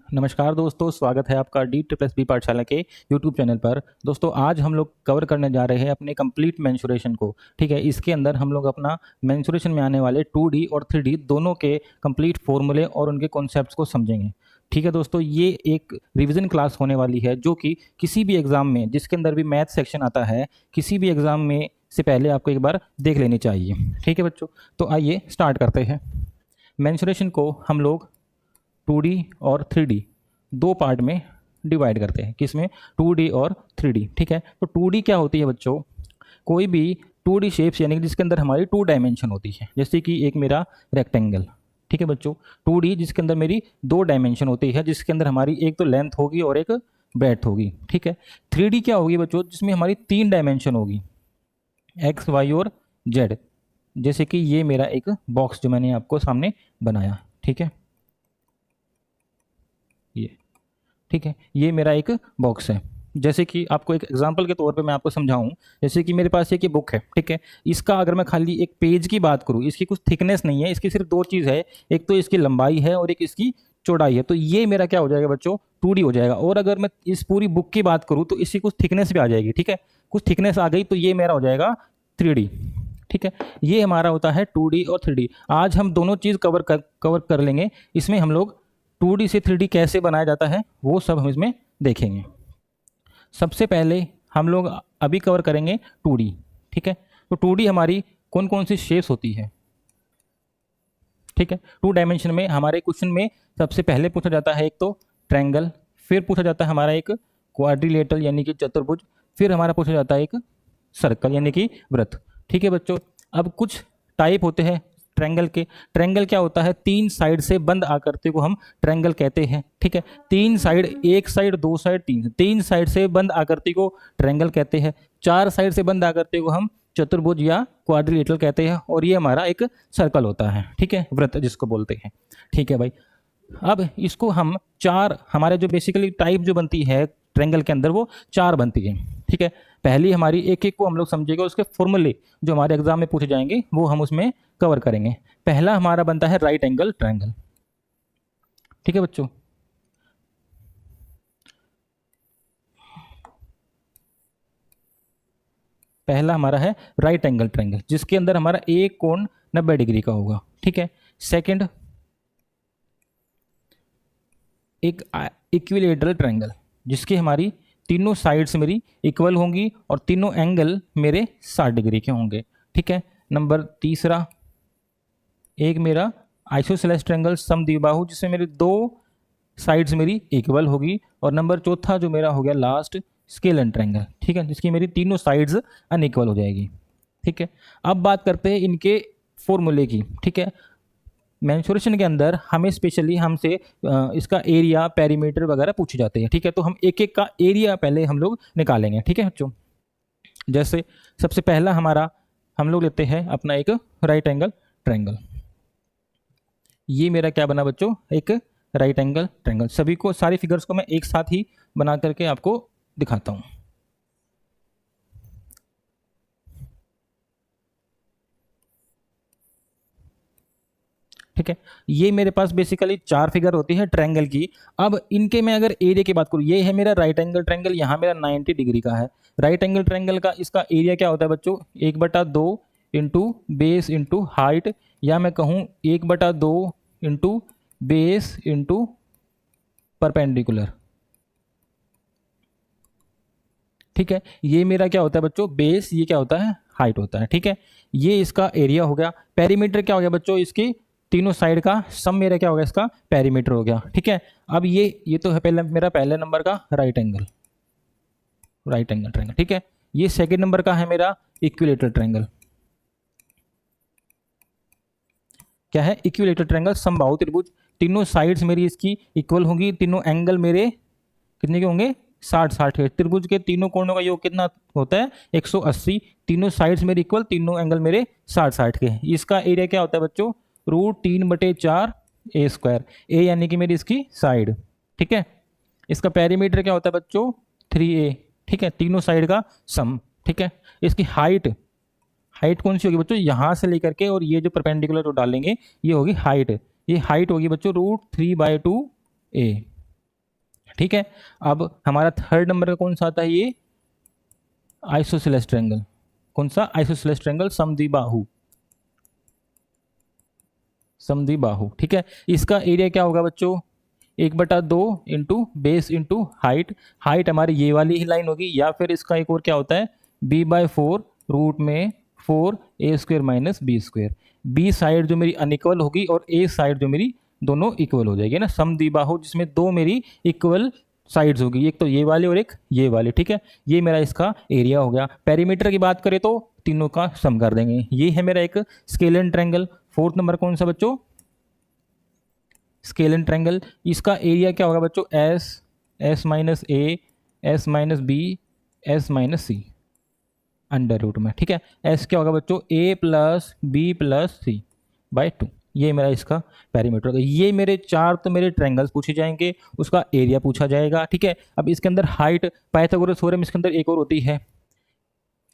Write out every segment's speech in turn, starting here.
नमस्कार दोस्तों, स्वागत है आपका D+B पाठशाला के यूट्यूब चैनल पर। दोस्तों आज हम लोग कवर करने जा रहे हैं अपने कंप्लीट मेंसुरेशन को। ठीक है, इसके अंदर हम लोग अपना मेंसुरेशन में आने वाले 2D और 3D दोनों के कंप्लीट फॉर्मूले और उनके कॉन्सेप्ट्स को समझेंगे। ठीक है दोस्तों, ये एक रिवीजन क्लास होने वाली है जो कि किसी भी एग्ज़ाम में जिसके अंदर भी मैथ सेक्शन आता है, किसी भी एग्ज़ाम में से पहले आपको एक बार देख लेनी चाहिए। ठीक है बच्चों, तो आइए स्टार्ट करते हैं। मेंसुरेशन को हम लोग 2D और 3D दो पार्ट में डिवाइड करते हैं। किसमें? 2D और 3D। ठीक है, तो 2D क्या होती है बच्चों? कोई भी 2D शेप्स यानी कि जिसके अंदर हमारी 2 डायमेंशन होती है, जैसे कि एक मेरा रेक्टेंगल। ठीक है बच्चों, 2D जिसके अंदर मेरी 2 डायमेंशन होती है, जिसके अंदर हमारी एक तो लेंथ होगी और एक ब्रेड्थ होगी। ठीक है, 3D क्या होगी बच्चों? जिसमें हमारी 3 डायमेंशन होगी, एक्स वाई और जेड। जैसे कि ये मेरा एक बॉक्स जो मैंने आपको सामने बनाया। ठीक है, ये ठीक है, ये मेरा एक बॉक्स है। जैसे कि आपको एक एग्जांपल के तौर पे मैं आपको समझाऊं, जैसे कि मेरे पास एक ये बुक है। ठीक है, इसका अगर मैं खाली एक पेज की बात करूं, इसकी कुछ थिकनेस नहीं है, इसकी सिर्फ दो चीज़ है, एक तो इसकी लंबाई है और एक इसकी चौड़ाई है। तो ये मेरा क्या हो जाएगा बच्चों? 2D हो जाएगा। और अगर मैं इस पूरी बुक की बात करूँ तो इसकी कुछ थिकनेस भी आ जाएगी। ठीक है, कुछ थिकनेस आ गई तो ये मेरा हो जाएगा 3D। ठीक है, ये हमारा होता है 2D और 3D। आज हम दोनों चीज़ कवर कर लेंगे। इसमें हम लोग 2D से 3D कैसे बनाया जाता है वो सब हम इसमें देखेंगे। सबसे पहले हम लोग अभी कवर करेंगे 2D। ठीक है, तो 2D हमारी कौन कौन सी शेप्स होती है? ठीक है, 2 डायमेंशन में हमारे क्वेश्चन में सबसे पहले पूछा जाता है एक तो ट्रायंगल, फिर पूछा जाता है हमारा एक क्वाड्रिलेटरल यानी कि चतुर्भुज, फिर हमारा पूछा जाता है एक सर्कल यानी कि वृत्त। ठीक है बच्चों, अब कुछ टाइप होते हैं ट्रायंगल के। ट्रायंगल क्या होता है? 3 साइड से बंद आकृति को हम ट्रायंगल कहते हैं। ठीक है, 3 साइड, एक साइड, दो साइड, 3 साइड से बंद आकृति को ट्रायंगल कहते हैं। 4 साइड से बंद आकृति को हम चतुर्भुज या क्वाड्रिलेटरल कहते हैं। और ये हमारा एक सर्कल होता है। ठीक है, वृत्त जिसको बोलते हैं। ठीक है भाई, अब इसको हम चार, हमारे जो बेसिकली टाइप जो बनती है ट्रायंगल के अंदर वो 4 बनती है। ठीक है, पहली हमारी एक एक को हम लोग समझेंगे, उसके फॉर्मूले जो हमारे एग्जाम में पूछे जाएंगे वो हम उसमें कवर करेंगे। पहला हमारा बनता है राइट एंगल ट्रायंगल। ठीक है बच्चों, पहला हमारा है राइट एंगल ट्रायंगल, जिसके अंदर हमारा एक कोण 90 डिग्री का होगा। ठीक है, सेकंड एक इक्विलेटरल ट्रायंगल, जिसकी हमारी तीनों साइड्स मेरी इक्वल होंगी और तीनों एंगल मेरे 60 डिग्री के होंगे। ठीक है, नंबर तीसरा एक मेरा आइसोसेलेस ट्रायंगल समद्विबाहु, जिसमें मेरी दो साइड्स मेरी इक्वल होगी। और नंबर चौथा जो मेरा हो गया लास्ट स्केलन ट्रायंगल। ठीक है, जिसकी मेरी तीनों साइड्स अनइक्वल हो जाएगी। ठीक है, अब बात करते हैं इनके फॉर्मूले की। ठीक है, मेंसुरेशन के अंदर हमें स्पेशली हमसे इसका एरिया, पेरीमीटर वगैरह पूछे जाते हैं। ठीक है, तो हम एक एक का एरिया पहले हम लोग निकालेंगे। ठीक है बच्चों, जैसे सबसे पहला हमारा हम लोग लेते हैं अपना एक राइट एंगल ट्रायंगल। ये मेरा क्या बना बच्चों? एक राइट एंगल ट्रायंगल। सभी को, सारी फिगर्स को मैं एक साथ ही बना करके आपको दिखाता हूँ। ठीक है, ये मेरे पास बेसिकली 4 फिगर होती है ट्रायंगल की। अब इनके मैं अगर एरिया की बात करूँ, ये है मेरा राइट एंगल ट्रायंगल, यहाँ मेरा 90 डिग्री का है। राइट एंगल ट्रायंगल का इसका एरिया क्या होता है बच्चों? 1/2 इंटू बेस इंटू हाइट, या मैं कहूँ 1/2 इंटू बेस इंटू परपेंडिकुलर। ठीक है, ये मेरा क्या होता है बच्चों? बेस, ये क्या होता है? हाइट होता है। ठीक है, ये इसका एरिया हो गया। पेरीमीटर क्या हो गया बच्चों? इसकी तीनों साइड का सम मेरा क्या हो गया? इसका पेरीमीटर हो गया। ठीक है, अब ये तो है पहले मेरा पहले नंबर का राइट एंगल ट्रायंगल। ठीक है, ये सेकंड नंबर का है मेरा इक्विलेटरल ट्रायंगल। क्या है? इक्विलेटरल ट्रायंगल, समबाहु त्रिभुज। तीनों साइड्स मेरी इसकी इक्वल होंगी, तीनों एंगल मेरे कितने के होंगे? 60-60 के। त्रिभुज के तीनों कोणों का योग कितना होता है? 180। तीनों साइड्स मेरे इक्वल, तीनों एंगल मेरे 60-60 के। इसका एरिया क्या होता है बच्चों? √3/4 ए स्क्वायर। ए यानी कि मेरी इसकी साइड। ठीक है, इसका पेरीमीटर क्या होता है बच्चों? 3a। ठीक है, तीनों साइड का सम। ठीक है, इसकी हाइट, हाइट कौन सी होगी बच्चों? यहाँ से लेकर के और ये जो परपेंडिकुलर जो डालेंगे ये होगी हाइट। ये हाइट होगी बच्चों √3/2a। ठीक है। अब हमारा थर्ड नंबर का कौन सा आता है, ये आइसोसेलेस ट्रायंगल। कौन सा? आइसोसेलेस ट्रायंगल, समद्विबाहु, समद्विबाहु। ठीक है, इसका एरिया क्या होगा बच्चों? 1/2 into base into height. Height हमारी ये वाली ही लाइन होगी, या फिर इसका एक और क्या होता है, b/4 रूट में 4a² minus b²। B side जो मेरी अनइक्वल होगी और ए साइड जो मेरी दोनों इक्वल हो जाएगी ना, समद्विबाहु जिसमें दो मेरी इक्वल साइड्स होगी, एक तो ये वाली और एक ये वाली। ठीक है, ये मेरा इसका एरिया हो गया। पेरीमीटर की बात करें तो तीनों का सम कर देंगे। ये है मेरा एक स्केलेन ट्रायंगल। फोर्थ नंबर कौन सा बच्चों? Scalene triangle. इसका एरिया क्या होगा बच्चों? S minus A, S minus B, S minus C under root में। ठीक है, एस क्या होगा बच्चों? A plus B plus C by 2। ये मेरा इसका पेरीमीटर होगा। ये मेरे चार तो मेरे ट्रायंगल्स पूछे जाएंगे, उसका एरिया पूछा जाएगा। ठीक है, अब इसके अंदर हाइट, पाइथागोरस थ्योरम इसके अंदर एक और होती है,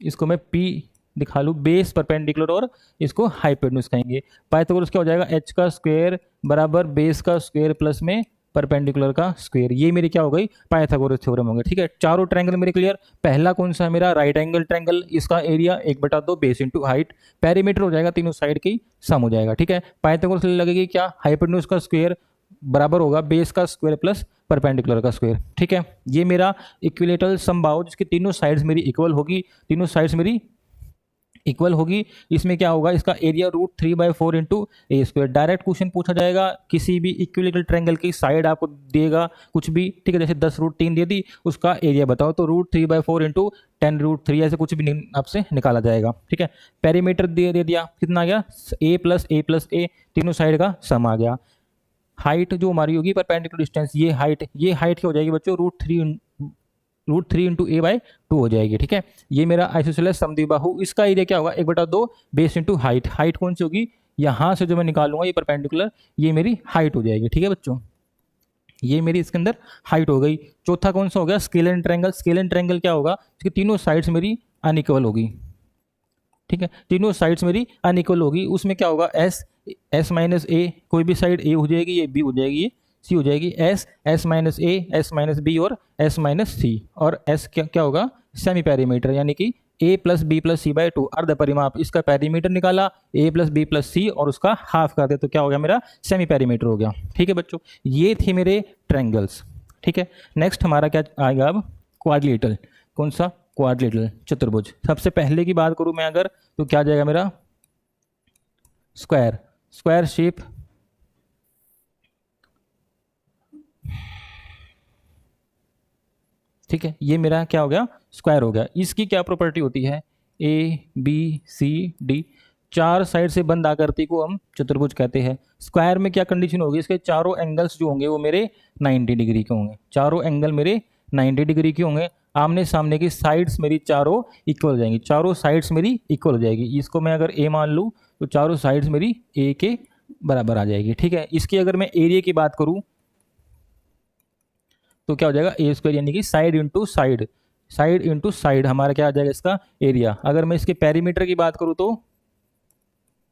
इसको मैं पी दिखा लूँ, बेस परपेंडिकुलर, और इसको हाइपोटेन्यूज कहेंगे। पाइथागोरस क्या हो जाएगा? एच का स्क्वायर बराबर बेस का स्क्वायर प्लस में परपेंडिकुलर का स्क्वायर। ये मेरी क्या हो गई? पाइथागोरस थ्योरम हो गया। ठीक है, चारों ट्रायंगल मेरे क्लियर। पहला कौन सा है मेरा? Right angle triangle. इसका area 1/2 base into height, perimeter हो जाएगा तीनों साइड की सम हो जाएगा। ठीक है, पाइथागोरस लगेगी क्या? हाइपोटेन्यूज का स्क्वायर बराबर होगा बेस का स्क्वायर प्लस परपेंडिकुलर का स्क्वायर। ठीक है, ये मेरा इक्विलेटरल समबाहु जिसकी तीनों साइड्स मेरी इक्वल होगी, तीनों साइड्स मेरी इक्वल होगी। इसमें क्या होगा? इसका area √3/4 into a²। Direct question पूछा जाएगा, किसी भी इक्विलेटरल ट्रायंगल की साइड आपको देगा कुछ भी। ठीक है, जैसे 10√3 दे दी, उसका एरिया बताओ, तो √3/4 इंटू 10√3 ऐसे कुछ भी आपसे निकाला जाएगा। ठीक है, पेरीमीटर दे दिया, कितना आ गया? a plus a plus a, तीनों साइड का सम आ गया। हाइट जो हमारी होगी परपेंडिकुलर डिस्टेंस, ये हाइट क्या हो जाएगी बच्चों? √3 इंटू a/2 हो जाएगी। ठीक है, ये मेरा आइसोसेलेस समद्विबाहु। इसका एरिया क्या होगा? 1/2 बेस इंटू हाइट। हाइट कौन सी होगी? यहाँ से जो मैं निकालूंगा ये परपेंडिकुलर, ये मेरी हाइट हो जाएगी। ठीक है बच्चों, ये मेरी इसके अंदर हाइट हो गई। चौथा कौन सा हो गया? Scalene triangle. स्केलेन ट्रायंगल क्या होगा? इसकी तीनों साइड्स मेरी अनइक्वल होगी। ठीक है, तीनों साइड्स मेरी अनइक्वल होगी। उसमें क्या होगा? एस माइनस ए, कोई भी साइड ए हो जाएगी, ये बी हो जाएगी, ये सी हो जाएगी। S minus A, S minus B और एस माइनस सी। और एस क्या होगा? सेमी पेरीमीटर, यानी कि ए plus B plus C by 2 अर्ध परिमाप। इसका पेरीमीटर निकाला, ए प्लस बी प्लस सी, और उसका हाफ कर दे तो क्या हो गया? मेरा सेमी पेरीमीटर हो गया। ठीक है बच्चों, ये थे मेरे ट्रायंगल्स। ठीक है, नेक्स्ट हमारा क्या आएगा अब? क्वाड्रिलेटरल। कौन सा? क्वाड्रिलेटरल, चतुर्भुज। सबसे पहले की बात करूं मैं अगर, तो क्या आ जाएगा मेरा? स्क्वायर। स्क्वायर शेप, ठीक है, ये मेरा क्या हो गया? स्क्वायर हो गया। इसकी क्या प्रॉपर्टी होती है? ए बी सी डी, चार साइड से बंद आकृति को हम चतुर्भुज कहते हैं। स्क्वायर में क्या कंडीशन होगी? इसके चारों एंगल्स जो होंगे वो मेरे 90 डिग्री के होंगे। चारों एंगल मेरे 90 डिग्री के होंगे। आमने सामने की साइड्स मेरी चारों इक्वल हो जाएंगी, चारों साइड्स मेरी इक्वल हो जाएगी। इसको मैं अगर ए मान लूँ तो चारों साइड्स मेरी ए के बराबर आ जाएगी। ठीक है, इसकी अगर मैं एरिया की बात करूँ तो क्या हो जाएगा? a², यानी कि side into side, side into side हमारा क्या आ जाएगा? इसका एरिया। अगर मैं इसके पेरीमीटर की बात करूँ तो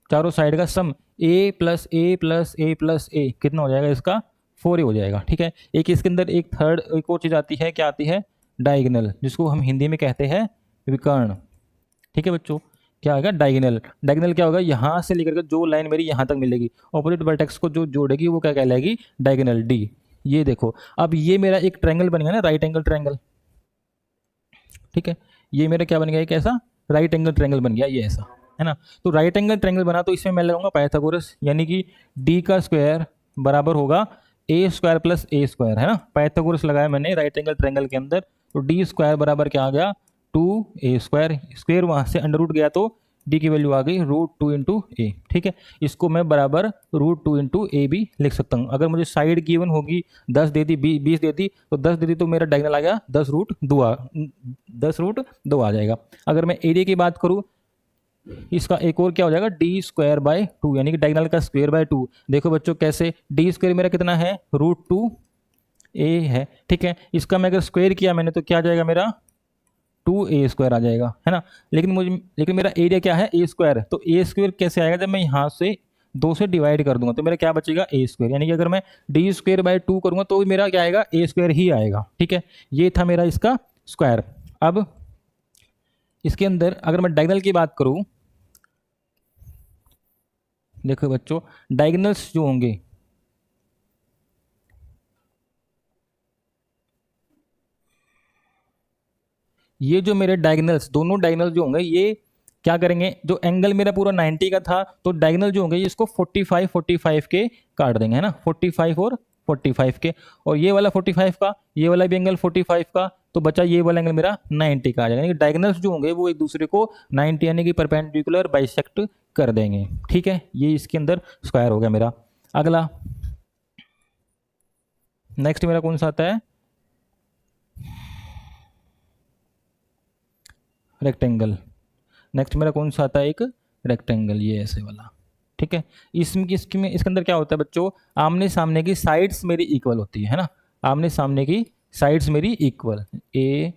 चारों साइड का सम a plus a plus a plus a कितना हो जाएगा? इसका 4a हो जाएगा। ठीक है, एक इसके अंदर एक और चीज़ आती है, क्या आती है? डायगोनल, जिसको हम हिंदी में कहते हैं विकर्ण। ठीक है बच्चों, क्या आएगा? डायगोनल। डायगोनल क्या होगा? यहाँ से लेकर के जो लाइन मेरी यहाँ तक मिलेगी, ऑपोजिट वर्टेक्स को जो जोड़ेगी वो क्या कहलाएगी? Diagonal, D. ये देखो, अब ये मेरा एक ट्रायंगल बन गया ना, राइट एंगल ट्रायंगल। ठीक है, ये मेरा क्या बन गया? एक ऐसा राइट एंगल ट्रायंगल बन गया, ये ऐसा है ना। तो राइट एंगल ट्रायंगल बना तो इसमें मैं लगाऊंगा पाइथागोरस, यानी कि डी का स्क्वायर बराबर होगा a² प्लस a², है ना। पाइथागोरस लगाया मैंने राइट एंगल ट्रायंगल के अंदर, तो डी स्क्वायर बराबर क्या आ गया? 2a²। स्क्वायर वहां से अंडर रूट गया तो डी की वैल्यू आ गई √2 इंटू ए। ठीक है, इसको मैं बराबर √2 इंटू ए भी लिख सकता हूँ। अगर मुझे साइड गिवन होगी 10 दे दी, 20 दे दी, तो 10 दे दी तो मेरा डायगोनल आ गया 10√2 आ जाएगा। अगर मैं एरिया की बात करूँ, इसका एक और क्या हो जाएगा? d²/2, यानी कि डायगोनल का स्क्वायर बाय 2। देखो बच्चों कैसे, d² मेरा कितना है? √2a है। ठीक है, इसका मैं अगर स्क्वायर किया मैंने तो क्या आ जाएगा मेरा? 2a² आ जाएगा, है ना। लेकिन मेरा एरिया क्या है? a², तो a² कैसे आएगा? जब मैं यहाँ से 2 से डिवाइड कर दूंगा तो मेरा क्या बचेगा ए स्क्वायर, यानी कि अगर मैं डी स्क्वायर बाय 2 करूंगा तो मेरा क्या आएगा, ए स्क्वायर ही आएगा। ठीक है, ये था मेरा इसका स्क्वायर। अब इसके अंदर अगर मैं डायगोनल की बात करूं, देखो बच्चों डायगोनल्स जो होंगे, ये जो मेरे डायगोनल्स, दोनों डायगोनल जो होंगे ये क्या करेंगे, जो एंगल मेरा पूरा 90 का था तो डायगोनल जो होंगे ये इसको 45 45 के काट देंगे, है ना, 45 और 45 के, और ये वाला 45 का, ये वाला भी एंगल 45 का, तो बचा ये वाला एंगल मेरा 90 का आ जाएगा। यानी कि डायगोनल्स जो होंगे वो एक दूसरे को 90 यानी कि परपेंडिकुलर बाइसेक्ट कर देंगे। ठीक है, ये इसके अंदर स्क्वायर हो गया मेरा। अगला नेक्स्ट मेरा कौन सा आता है, रेक्टेंगल। नेक्स्ट मेरा कौन सा आता है, एक रेक्टेंगल, ये ऐसे वाला। ठीक है, इसमें इसके अंदर क्या होता है बच्चों, आमने सामने की साइड्स मेरी इक्वल होती है ना, आमने सामने की साइड्स मेरी इक्वल, ए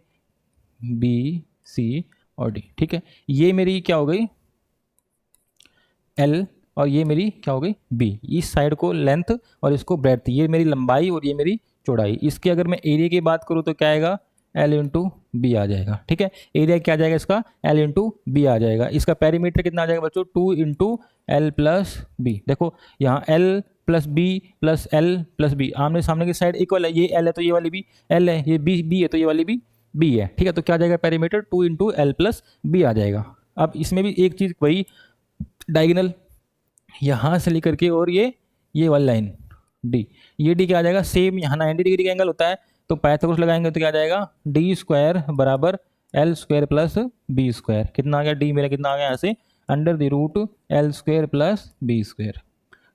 बी सी और डी। ठीक है, ये मेरी क्या हो गई एल, और ये मेरी क्या हो गई बी, इस साइड को लेंथ और इसको ब्रेड्थ, ये मेरी लंबाई और ये मेरी चौड़ाई। इसकी अगर मैं एरिया की बात करूँ तो क्या आएगा, एल इंटू बी आ जाएगा। ठीक है, एरिया क्या आ जाएगा इसका, एल इंटू बी आ जाएगा। इसका पेरीमीटर कितना आ जाएगा बच्चों, 2 इंटू एल प्लस बी। देखो यहाँ L plus B plus L plus B, आमने सामने की साइड इक्वल है, ये एल है तो ये वाली भी एल है, ये बी है तो ये वाली भी बी है। ठीक है, तो क्या आ जाएगा perimeter 2 into L plus B आ जाएगा। अब इसमें भी एक चीज़ वही, डायगोनल यहाँ से लेकर के और ये वाली लाइन डी, ये डी क्या आ जाएगा सेम, यहाँ 90 डिग्री का एंगल होता है तो पाइथागोरस लगाएंगे तो क्या आ जाएगा, डी स्क्वायर बराबर L square plus B square. कितना आ गया, डी मेरा कितना आ गया यहाँ से, under the root L square plus B square.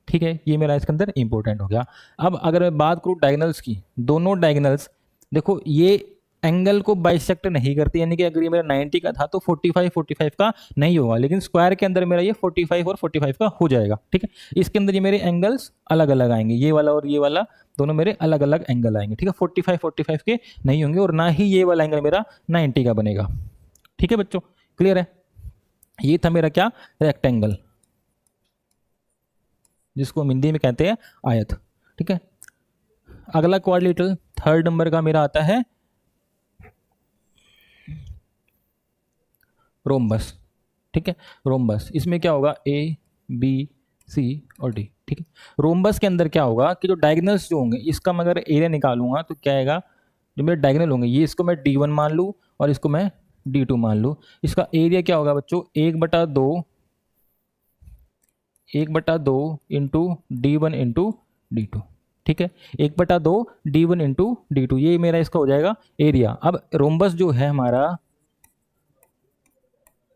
ठीक है, ये मेरा इसके अंदर इंपॉर्टेंट हो गया। अब अगर मैं बात करूँ डायगोनल्स की, दोनों डायगोनल्स देखो ये एंगल को बाइसेक्ट नहीं करती, यानी कि अगर ये मेरा 90 का था तो 45 45 का नहीं होगा, लेकिन स्क्वायर के अंदर मेरा ये 45 और 45 का हो जाएगा। ठीक है, इसके अंदर ये मेरे एंगल्स अलग अलग आएंगे, ये वाला और ये वाला दोनों मेरे अलग अलग एंगल आएंगे। ठीक है, 45 45 के नहीं होंगे, और ना ही ये वाला एंगल मेरा 90 का बनेगा। ठीक है बच्चों, क्लियर है, ये था मेरा क्या, रेक्टेंगल, जिसको हम हिंदी में कहते हैं आयत। ठीक है, अगला क्वाड्रिलेटरल 3rd नंबर का मेरा आता है रोम्बस। ठीक है, रोम्बस, इसमें क्या होगा, ए बी सी और डी। ठीक है, रोम्बस के अंदर क्या होगा कि जो डायगोनल्स जो होंगे इसका मैं अगर एरिया निकालूंगा तो क्या आएगा, जो मेरे डायगोनल होंगे ये इसको मैं D1 मान लूँ और इसको मैं D2 मान लूँ, इसका एरिया क्या होगा बच्चों, 1/2 इंटू D1 इंटू D2। ठीक है, 1/2 D1 इंटू D2, ये मेरा इसका हो जाएगा एरिया। अब रोम्बस जो है हमारा,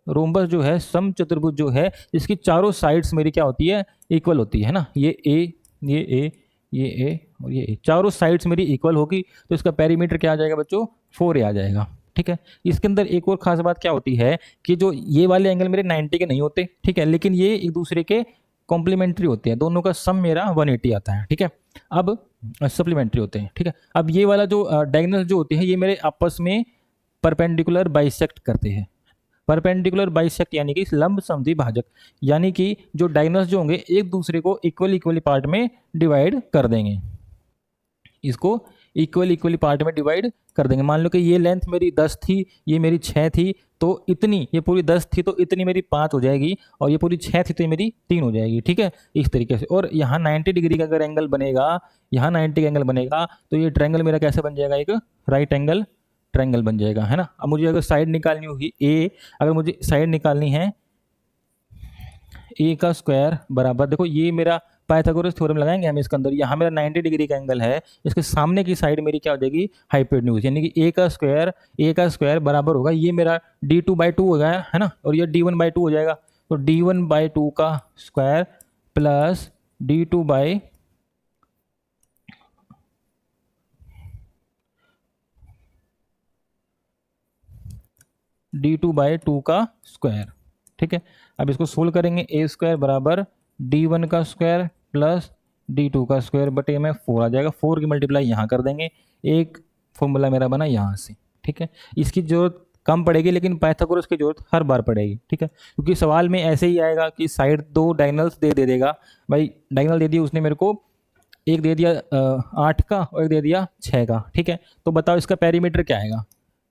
रोम्बस जो है सम चतुर्भुज जो है, इसकी चारों साइड्स मेरी क्या होती है, इक्वल होती है ना, ये ए ये ए ये ए और ये ए, चारों साइड्स मेरी इक्वल होगी तो इसका पेरीमीटर क्या आ जाएगा बच्चों, 4 आ जाएगा। ठीक है, इसके अंदर एक और खास बात क्या होती है कि जो ये वाले एंगल मेरे 90 के नहीं होते, ठीक है, लेकिन ये एक दूसरे के कॉम्प्लीमेंट्री होते हैं, दोनों का सम मेरा 180 आता है। ठीक है, अब सप्लीमेंट्री होते हैं। ठीक है, अब ये वाला जो डायगोनल जो होते हैं ये मेरे आपस में परपेंडिकुलर बाइसेक्ट करते हैं। परपेंडिकुलर बाइसेक्ट यानी कि लंब समद्वि भाजक, यानी कि जो डायगोनल्स जो होंगे एक दूसरे को इक्वली पार्ट में डिवाइड कर देंगे, इसको इक्वली पार्ट में डिवाइड कर देंगे। मान लो कि ये लेंथ मेरी 10 थी, ये मेरी 6 थी, तो इतनी, ये पूरी 10 थी तो इतनी मेरी 5 हो जाएगी, और ये पूरी 6 थी तो ये मेरी 3 हो जाएगी। ठीक है, इस तरीके से। और यहाँ 90 डिग्री का अगर एंगल बनेगा, यहाँ 90 का एंगल बनेगा तो ये ट्रायंगल मेरा कैसे बन जाएगा, एक राइट एंगल ट्रायंगल बन जाएगा, है ना। अब मुझे अगर साइड निकालनी होगी ए, अगर मुझे साइड निकालनी है ए का स्क्वायर बराबर, देखो ये मेरा पाइथागोरस थ्योरम लगाएंगे हम इसके अंदर, यहाँ मेरा 90 डिग्री का एंगल है, इसके सामने की साइड मेरी क्या हो जाएगी, हाइपोटेन्यूज, यानी कि ए का स्क्वायर बराबर होगा, ये मेरा D2/2 हो गया, है ना, और ये D1/2 हो जाएगा, तो D1/2 का स्क्वायर प्लस D2/2 का स्क्वायर। ठीक है, अब इसको सोल्व करेंगे, ए स्क्वायर बराबर D1 का स्क्वायर प्लस D2 का स्क्वायर बटे में 4 आ जाएगा, 4 की मल्टीप्लाई यहाँ कर देंगे, एक फॉर्मूला मेरा बना यहाँ से। ठीक है, इसकी जरूरत कम पड़ेगी, लेकिन पाइथागोरस की जरूरत हर बार पड़ेगी, ठीक है। क्योंकि सवाल में ऐसे ही आएगा कि साइड दो डायगनल्स दे देगा भाई, डायगनल दे दिया उसने मेरे को, एक दे दिया 8 का और एक दे दिया 6 का, ठीक है। तो बताओ इसका पेरीमीटर क्या आएगा,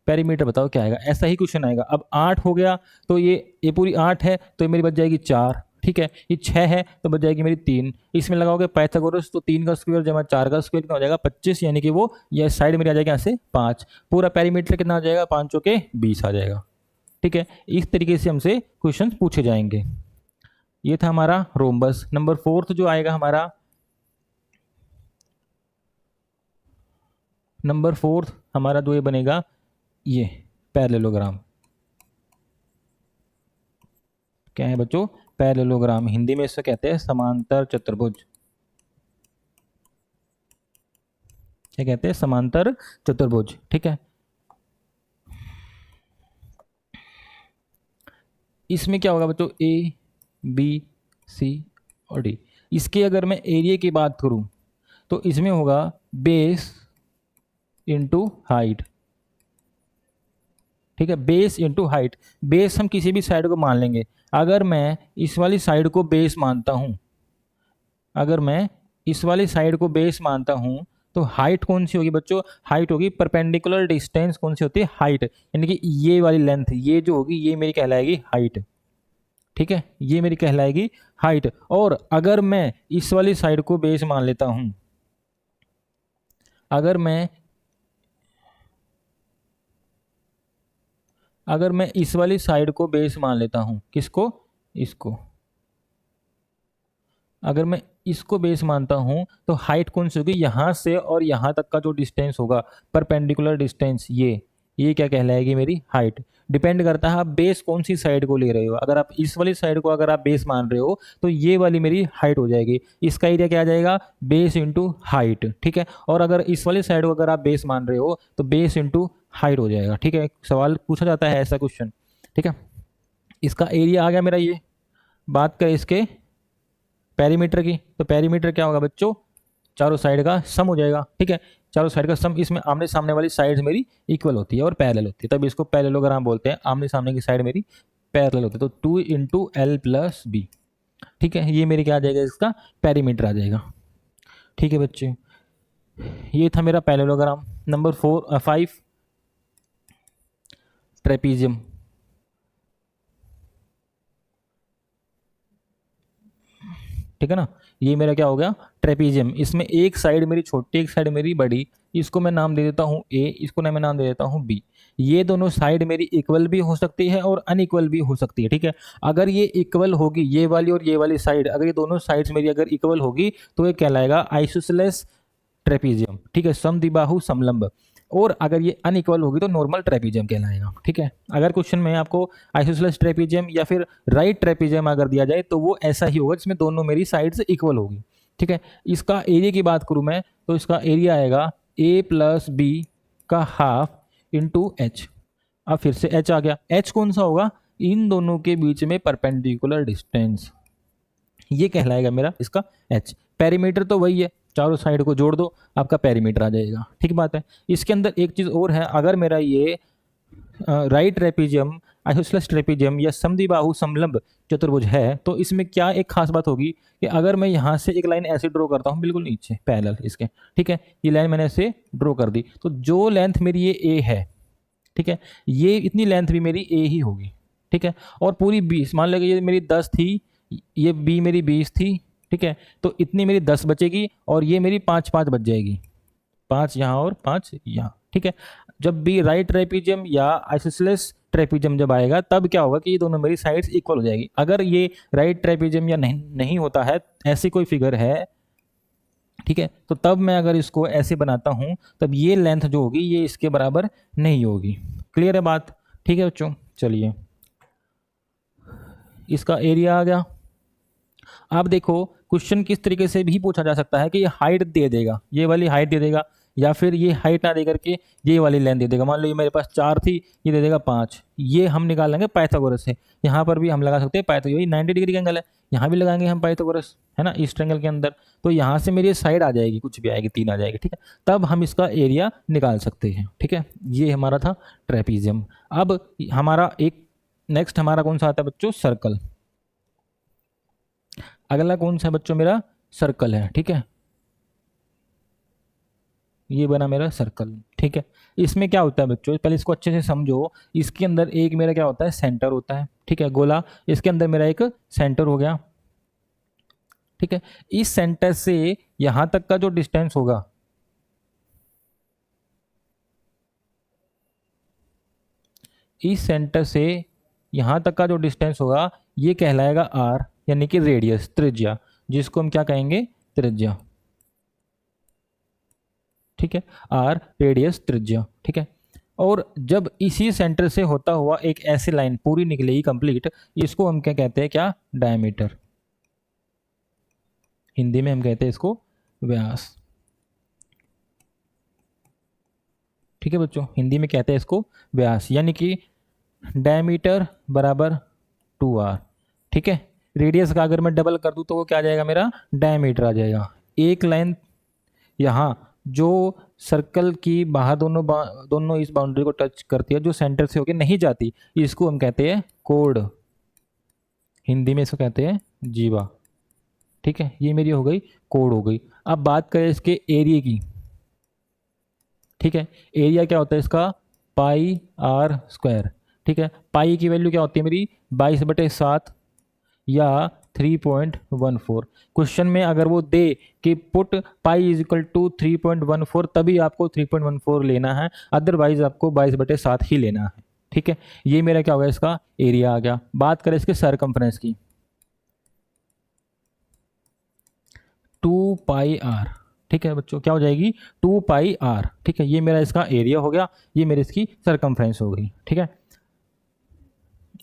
पेरीमीटर बताओ क्या आएगा, ऐसा ही क्वेश्चन आएगा। अब 8 हो गया तो ये पूरी 8 है तो ये मेरी बच जाएगी 4, ठीक है। ये 6 है तो बच जाएगी मेरी 3, इसमें लगाओगे पाइथागोरस तो 3 का स्क्वायर जमा 4 का स्क्वायर कितना हो जाएगा 25, यानी कि वो ये साइड मेरी आ जाएगी यहाँ से 5, पूरा पेरीमीटर कितना आ जाएगा 5 चौके 20 आ जाएगा, ठीक है। इस तरीके से हमसे क्वेश्चन पूछे जाएंगे। ये था हमारा रोम्बस। नंबर 4 जो आएगा हमारा, नंबर 4 हमारा जो ये बनेगा ये पैरेललोग्राम। क्या है बच्चों, पैरेललोग्राम, हिंदी में इसे कहते हैं समांतर चतुर्भुज। क्या कहते हैं, समांतर चतुर्भुज, ठीक है। इसमें क्या होगा बच्चों, ए बी सी और डी। इसके अगर मैं एरिया की बात करूं तो इसमें होगा बेस इंटू हाइट, ठीक है, बेस इंटू हाइट। बेस हम किसी भी साइड को मान लेंगे। अगर मैं इस वाली साइड को बेस मानता हूं, अगर मैं इस वाली साइड को बेस मानता हूं तो हाइट कौन सी होगी बच्चों, हाइट होगी परपेंडिकुलर डिस्टेंस, कौन सी होती है, हाइट, यानी कि ये वाली लेंथ, ये जो होगी ये मेरी कहलाएगी हाइट, ठीक है, ये मेरी कहलाएगी हाइट। और अगर मैं इस वाली साइड को बेस मान लेता हूं, अगर मैं इस वाली साइड को बेस मान लेता हूं, किसको, इसको, अगर मैं इसको बेस मानता हूं तो हाइट कौन सी होगी, यहां से और यहां तक का जो डिस्टेंस होगा परपेंडिकुलर डिस्टेंस, ये क्या कहलाएगी मेरी हाइट। डिपेंड करता है आप बेस कौन सी साइड को ले रहे हो। अगर आप इस वाली साइड को अगर आप बेस मान रहे हो तो ये वाली मेरी हाइट हो जाएगी। इसका एरिया क्या आ जाएगा, बेस इंटू हाइट, ठीक है। और अगर इस वाली साइड को अगर आप बेस मान रहे हो तो बेस इंटू हाइट हो जाएगा, ठीक है। सवाल पूछा जाता है ऐसा क्वेश्चन, ठीक है। इसका एरिया आ गया मेरा ये। बात करें इसके पेरीमीटर की, तो पेरीमीटर क्या होगा बच्चों, चारों साइड का सम हो जाएगा, ठीक है। चारों साइड का सम, इसमें आमने सामने वाली साइड्स मेरी इक्वल होती है और पैरेलल होती है, तब इसको पैरेललोग्राम बोलते हैं। आमने सामने की साइड मेरी पैरेलल होती है, तो 2 इंटू एल प्लस बी, ठीक है। ये मेरी क्या आ जाएगा, इसका पेरीमीटर आ जाएगा, ठीक है बच्चे। ये था मेरा पैरेललोग्राम। नंबर 5 ट्रेपीजियम, ठीक है ना। ये मेरा क्या हो गया, ट्रेपीजियम। इसमें एक साइड मेरी छोटी, एक साइड मेरी बड़ी, इसको मैं नाम दे देता हूँ ए, इसको मैं नाम दे देता हूँ बी। ये दोनों साइड मेरी इक्वल भी हो सकती है और अनइक्वल भी हो सकती है, ठीक है। अगर ये इक्वल होगी, ये वाली और ये वाली साइड, अगर ये दोनों साइड्स मेरी अगर इक्वल होगी तो ये कहलाएगा आइसोसेलेस ट्रेपीजियम, ठीक है, समद्विबाहु समलंब। और अगर ये अनइक्वल होगी तो नॉर्मल ट्रेपीजियम कहलाएगा, ठीक है। अगर क्वेश्चन में आपको आइसोसेलेस ट्रेपीजियम या फिर राइट ट्रेपीजियम अगर दिया जाए तो वो ऐसा ही होगा जिसमें दोनों मेरी साइड्स इक्वल होगी, ठीक है। इसका एरिया की बात करूं मैं तो इसका एरिया आएगा ए प्लस बी का हाफ इंटू एच। अब फिर से एच आ गया, एच कौन सा होगा, इन दोनों के बीच में परपेंडिकुलर डिस्टेंस, ये कहलाएगा मेरा इसका एच। पेरीमीटर तो वही है, चारों साइड को जोड़ दो आपका पेरीमीटर आ जाएगा, ठीक बात है। इसके अंदर एक चीज़ और है, अगर मेरा ये राइट ट्रेपीजियम, आइसोसेलेस ट्रेपीजियम या समद्विबाहु समलंब चतुर्भुज है तो इसमें क्या एक खास बात होगी कि अगर मैं यहाँ से एक लाइन ऐसे ड्रॉ करता हूँ बिल्कुल नीचे पैरेलल इसके, ठीक है, ये लाइन मैंने ऐसे ड्रॉ कर दी, तो जो लेंथ मेरी ये ए है, ठीक है, ये इतनी लेंथ भी मेरी ए ही होगी, ठीक है। और पूरी 20, मान लो ये मेरी 10 थी, ये बी मेरी 20 थी, ठीक है, तो इतनी मेरी 10 बचेगी और ये मेरी 5 बच जाएगी, 5 यहाँ और 5 यहाँ, ठीक है। जब भी राइट ट्रेपीजियम या आइसोसेलेस ट्रेपीजियम जब आएगा तब क्या होगा कि ये दोनों मेरी साइड्स इक्वल हो जाएगी। अगर ये राइट ट्रेपीजियम या नहीं होता है, ऐसी कोई फिगर है, ठीक है, तो तब मैं अगर इसको ऐसे बनाता हूं तब ये लेंथ जो होगी ये इसके बराबर नहीं होगी। क्लियर है बात, ठीक है बच्चों। चलिए इसका एरिया आ गया। आप देखो क्वेश्चन किस तरीके से भी पूछा जा सकता है कि ये हाइट दे देगा, ये वाली हाइट दे देगा, या फिर ये हाइट ना दे करके ये वाली लेंथ दे देगा। मान लो ये मेरे पास 4 थी, ये दे देगा 5। ये हम निकाल लेंगे पाइथागोरस से। यहाँ पर भी हम लगा सकते हैं पाइथागोरस, यही 90 डिग्री का एंगल है, यहाँ भी लगाएंगे हम पाइथागोरस, है ना, इस ट्रायंगल के अंदर। तो यहाँ से मेरी साइड आ जाएगी, कुछ भी आएगी, 3 आ जाएगी, ठीक है। तब हम इसका एरिया निकाल सकते हैं, ठीक है। ये हमारा था ट्रेपीजियम। अब हमारा एक नेक्स्ट हमारा कौन सा आता है बच्चों, सर्कल। अगला कौन सा है बच्चों, मेरा सर्कल है, ठीक है। ये बना मेरा सर्कल, ठीक है। इसमें क्या होता है बच्चों, पहले इसको अच्छे से समझो। इसके अंदर एक मेरा क्या होता है, सेंटर होता है, ठीक है, गोला। इसके अंदर मेरा एक सेंटर हो गया, ठीक है। इस सेंटर से यहां तक का जो डिस्टेंस होगा, इस सेंटर से यहां तक का जो डिस्टेंस होगा, ये कहलाएगा आर, यानी कि रेडियस, त्रिज्या, जिसको हम क्या कहेंगे, त्रिज्या, ठीक है। आर रेडियस, त्रिज्या, ठीक है। और जब इसी सेंटर से होता हुआ एक ऐसी लाइन पूरी निकलेगी कंप्लीट, इसको हम क्या कहते हैं, क्या, डायमीटर। हिंदी में हम कहते हैं इसको व्यास, ठीक है बच्चों, हिंदी में कहते हैं इसको व्यास, यानी कि डायमीटर बराबर 2r, ठीक है। रेडियस का अगर मैं डबल कर दूं तो वो क्या आ जाएगा, मेरा डायमीटर आ जाएगा। एक लाइन यहाँ जो सर्कल की बाहर दोनों इस बाउंड्री को टच करती है, जो सेंटर से होके नहीं जाती, इसको हम कहते हैं कोड, हिंदी में इसको कहते हैं जीवा, ठीक है। ये मेरी हो गई कोड हो गई। अब बात करें इसके एरिया की, ठीक है। एरिया क्या होता है इसका, पाई आर स्क्वायर, ठीक है। पाई की वैल्यू क्या होती है मेरी, 22/7 या 3.14। क्वेश्चन में अगर वो दे कि put pi is equal to 3.14, तभी आपको 3.14 लेना है, अदरवाइज आपको 22/7 ही लेना है, ठीक है। ये मेरा क्या होगा, इसका एरिया आ गया। बात करें इसके सरकमफ्रेंस की, 2πr, ठीक है बच्चों, क्या हो जाएगी, 2πr, ठीक है। ये मेरा इसका एरिया हो गया, ये मेरी इसकी सरकमफ्रेंस हो गई, ठीक है।